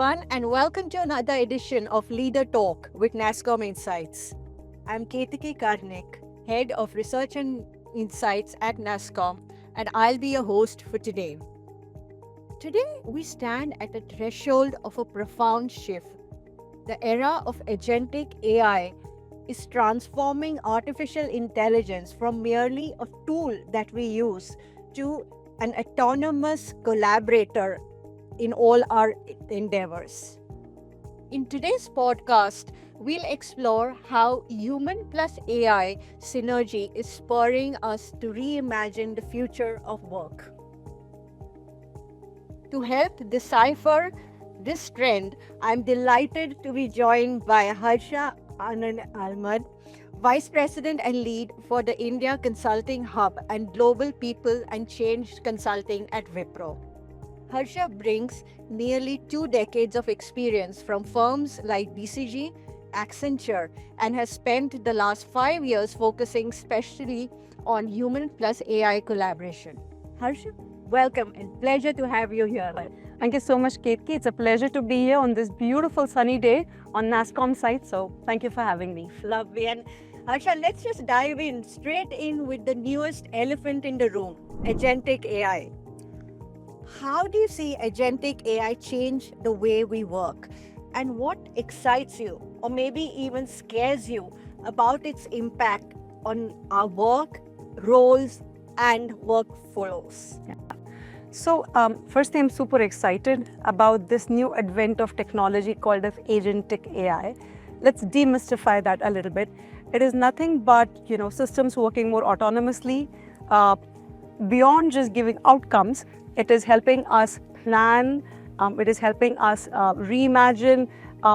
everyone, and welcome to another edition of Leader Talk with NASSCOM Insights. I'm Ketiki Karnik, Head of Research and Insights at NASSCOM, and I'll be your host for today. Today, we stand at the threshold of a profound shift. The era of agentic AI is transforming artificial intelligence from merely a tool that we use to an autonomous collaborator in all our endeavors. In today's podcast, we'll explore how human plus AI synergy is spurring us to reimagine the future of work. To help decipher this trend, I'm delighted to be joined by Harsha Anand Ahmed, Vice President and Lead for the India Consulting Hub and Global People and Change Consulting at Wipro. Harsha brings nearly 2 decades of experience from firms like BCG, Accenture, and has spent the last 5 years focusing specially on human plus AI collaboration. Harsha, welcome and pleasure to have you here. Thank you so much, Ketki. It's a pleasure to be here on this beautiful sunny day on NASSCOM site. So thank you for having me. Lovely. And Harsha, let's just dive straight in with the newest elephant in the room, agentic AI. How do you see agentic AI change the way we work? And what excites you, or maybe even scares you, about its impact on our work, roles, and workflows? So firstly, I'm super excited about this new advent of technology called as agentic AI. Let's demystify that a little bit. It is nothing but systems working more autonomously, beyond just giving outcomes. It is helping us plan, it is helping us reimagine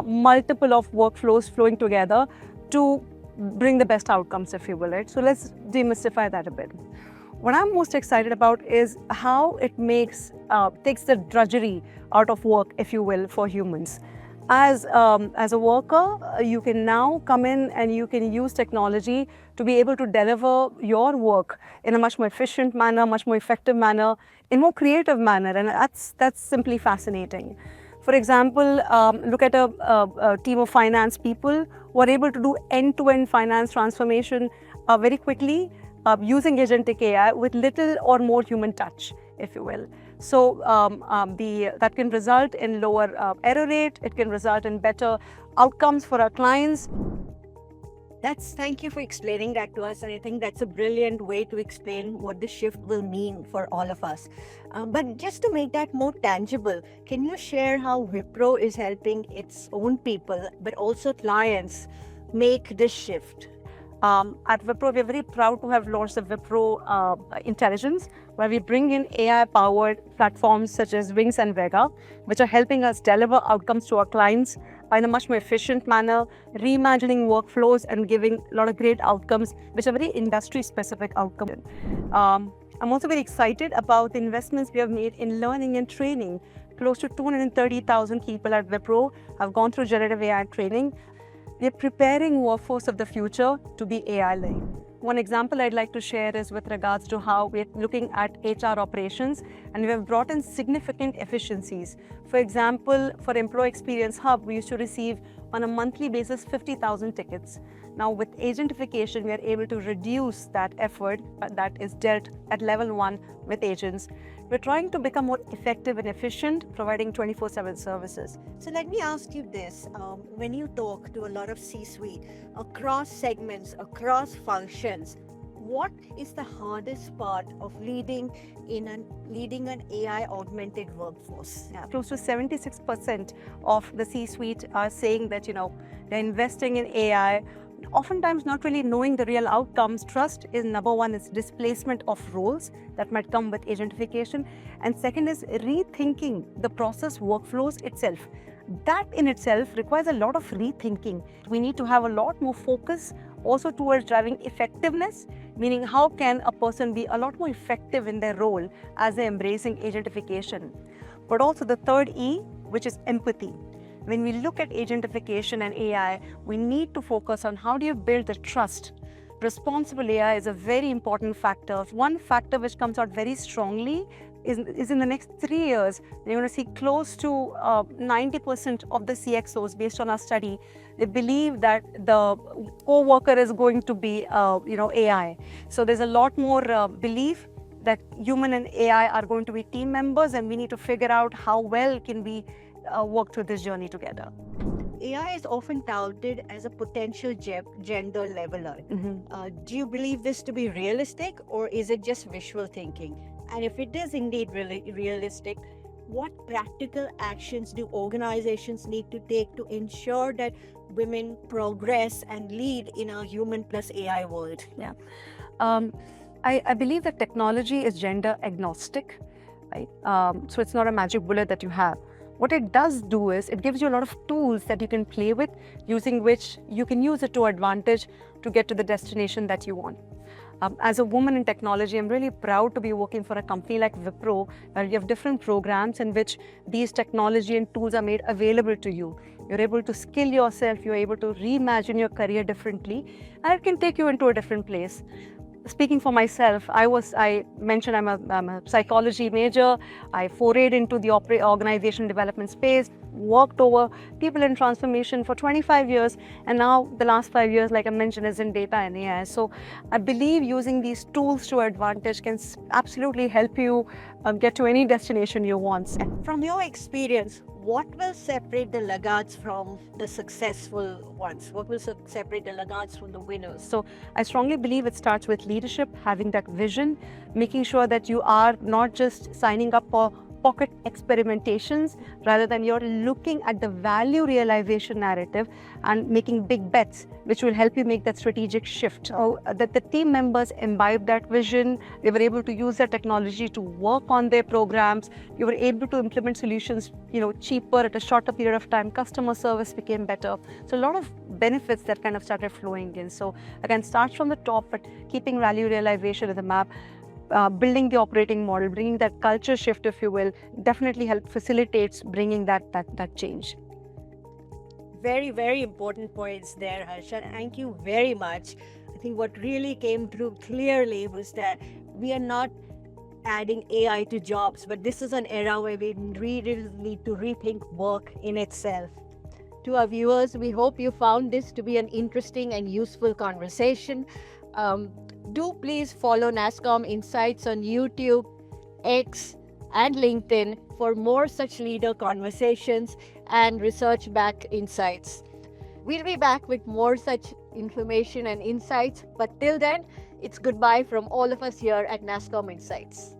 multiple of workflows flowing together to bring the best outcomes, if you will. Right? So let's demystify that a bit. What I'm most excited about is how it takes the drudgery out of work, if you will, for humans. As a worker, you can now come in and you can use technology to be able to deliver your work in a much more efficient manner, much more effective manner, in a more creative manner, and that's simply fascinating. For example, look at a team of finance people who are able to do end-to-end finance transformation very quickly using agentic AI with little or more human touch, if you will. So that can result in lower error rate. It can result in better outcomes for our clients. Thank you for explaining that to us, and I think that's a brilliant way to explain what the shift will mean for all of us. But just to make that more tangible, can you share how Wipro is helping its own people, but also clients, make this shift? At Wipro, we're very proud to have launched the Wipro Intelligence, where we bring in AI-powered platforms such as Wings and Vega, which are helping us deliver outcomes to our clients in a much more efficient manner, reimagining workflows and giving a lot of great outcomes, which are very industry-specific outcomes. I'm also very excited about the investments we have made in learning and training. Close to 230,000 people at Wipro have gone through generative AI training. We're preparing workforce of the future to be AI-led. One example I'd like to share is with regards to how we're looking at HR operations, and we have brought in significant efficiencies. For example, for Employee Experience Hub, we used to receive on a monthly basis 50,000 tickets. Now with agentification, we are able to reduce that effort that is dealt at level 1 with agents. We're trying to become more effective and efficient, providing 24/7 services. So let me ask you this. When you talk to a lot of C-suite, across segments, across functions, what is the hardest part of leading an AI-augmented workforce? Yeah. Close to 76% of the C-suite are saying that they're investing in AI, oftentimes not really knowing the real outcomes. Trust is number one, is displacement of roles that might come with agentification. And second is rethinking the process workflows itself. That in itself requires a lot of rethinking. We need to have a lot more focus also towards driving effectiveness, meaning how can a person be a lot more effective in their role as they're embracing agentification. But also the third E, which is empathy. When we look at agentification and AI, we need to focus on how do you build the trust. Responsible AI is a very important factor. One factor which comes out very strongly is in the next 3 years, you're going to see close to 90% of the CXOs, based on our study, they believe that the co-worker is going to be, AI. So there's a lot more belief that human and AI are going to be team members, and we need to figure out how well can we work through this journey together. AI is often touted as a potential gender leveler. Do you believe this to be realistic, or is it just wishful thinking? And if it is indeed really realistic, what practical actions do organizations need to take to ensure that women progress and lead in a human plus AI world? Yeah. I believe that technology is gender agnostic, right? So it's not a magic bullet that you have. What it does do is it gives you a lot of tools that you can play with, using which you can use it to advantage to get to the destination that you want. As a woman in technology, I'm really proud to be working for a company like Wipro, where you have different programs in which these technology and tools are made available to you. You're able to skill yourself, you're able to reimagine your career differently, and it can take you into a different place. Speaking for myself, I mentioned I'm a psychology major. I forayed into the organization development space, worked over people in transformation for 25 years, and now the last 5 years, like I mentioned, is in data and AI. So I believe using these tools to advantage can absolutely help you get to any destination you want. From your experience, what will separate the laggards from the successful ones? What will separate the laggards from the winners? So I strongly believe it starts with leadership, having that vision, making sure that you are not just signing up for pocket experimentations, rather than you're looking at the value realization narrative and making big bets, which will help you make that strategic shift. So that the team members imbibe that vision, they were able to use that technology to work on their programs, you were able to implement solutions, cheaper at a shorter period of time, customer service became better. So a lot of benefits that kind of started flowing in. So again, starts from the top, but keeping value realization as a map. Building the operating model, bringing that culture shift, if you will, definitely facilitates bringing that change. Very, very important points there, Harsha. Thank you very much. I think what really came through clearly was that we are not adding AI to jobs, but this is an era where we really need to rethink work in itself. To our viewers, we hope you found this to be an interesting and useful conversation. Do please follow NASSCOM Insights on YouTube, X, and LinkedIn for more such leader conversations and research-backed insights. We'll be back with more such information and insights, but till then, it's goodbye from all of us here at NASSCOM Insights.